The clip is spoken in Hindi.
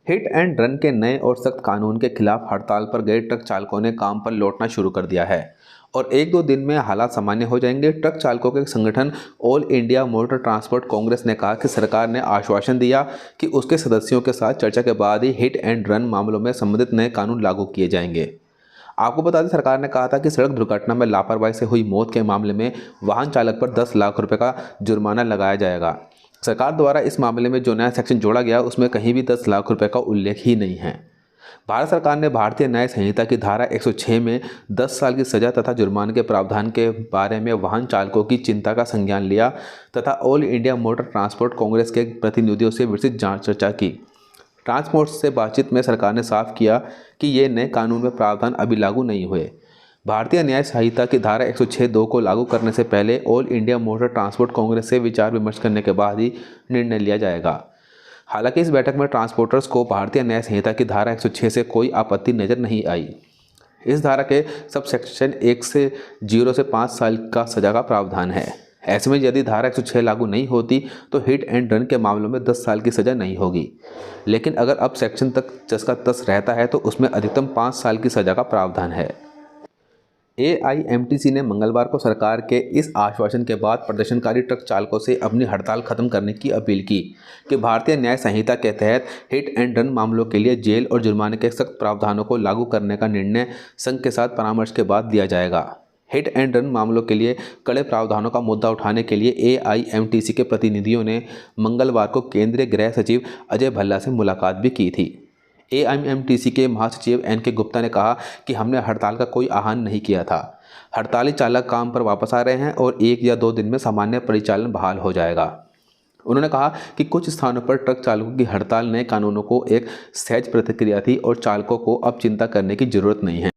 हिट एंड रन के नए और सख्त कानून के खिलाफ हड़ताल पर गए ट्रक चालकों ने काम पर लौटना शुरू कर दिया है और एक दो दिन में हालात सामान्य हो जाएंगे। ट्रक चालकों के संगठन all India motor transport Congress ने कहा कि सरकार ने आश्वासन दिया कि उसके सदस्यों के साथ चर्चा के बाद ही हिट एंड रन मामलों में संबंधित नए कानून लागू किए जाएंगे। आपको बता दें, सरकार ने कहा था कि सड़क दुर्घटना में लापरवाही से हुई मौत के मामले में वाहन चालक पर 10 लाख रुपए का जुर्माना लगाया जाएगा। सरकार द्वारा इस मामले में जो नया सेक्शन जोड़ा गया उसमें कहीं भी 10 लाख रुपए का उल्लेख ही नहीं है। भारत सरकार ने भारतीय न्याय संहिता की धारा 106 में 10 साल की सजा तथा जुर्माने के प्रावधान के बारे में वाहन चालकों की चिंता का संज्ञान लिया तथा all India motor transport Congress के प्रतिनिधियों से विस्तृत जांच चर्चा की। ट्रांसपोर्ट से बातचीत में सरकार ने साफ किया कि ये नए कानून में प्रावधान अभी लागू नहीं हुए। भारतीय न्याय संहिता की धारा 106(2) को लागू करने से पहले all India motor transport Congress से विचार विमर्श करने के बाद ही निर्णय लिया जाएगा। हालांकि इस बैठक में ट्रांसपोर्टर्स को भारतीय न्याय संहिता की धारा 106 से कोई आपत्ति नजर नहीं आई। इस धारा के सब सेक्शन 1 से 0 से 5 साल का सजा का प्रावधान है। ऐसे में यदि धारा 106 लागू नहीं होती तो हिट एंड रन के मामलों में 10 साल की सजा नहीं होगी, लेकिन अगर अब सेक्शन तक जस का तस रहता है तो उसमें अधिकतम 5 साल की सजा का प्रावधान है। AIMTC ने मंगलवार को सरकार के इस आश्वासन के बाद प्रदर्शनकारी ट्रक चालकों से अपनी हड़ताल खत्म करने की अपील की कि भारतीय न्याय संहिता के तहत हिट एंड रन मामलों के लिए जेल और जुर्माने के सख्त प्रावधानों को लागू करने का निर्णय संघ के साथ परामर्श के बाद दिया जाएगा। हिट एंड रन मामलों के लिए कड़े प्रावधानों का मुद्दा उठाने के लिए AIMTC के प्रतिनिधियों ने मंगलवार को केंद्रीय गृह सचिव अजय भल्ला से मुलाकात भी की थी। AIMTC के महासचिव NK गुप्ता ने कहा कि हमने हड़ताल का कोई आह्वान नहीं किया था। हड़ताली चालक काम पर वापस आ रहे हैं और 1 या 2 दिन में सामान्य परिचालन बहाल हो जाएगा। उन्होंने कहा कि कुछ स्थानों पर ट्रक चालकों की हड़ताल नए कानूनों को एक सहज प्रतिक्रिया थी और चालकों को अब चिंता करने की जरूरत नहीं है।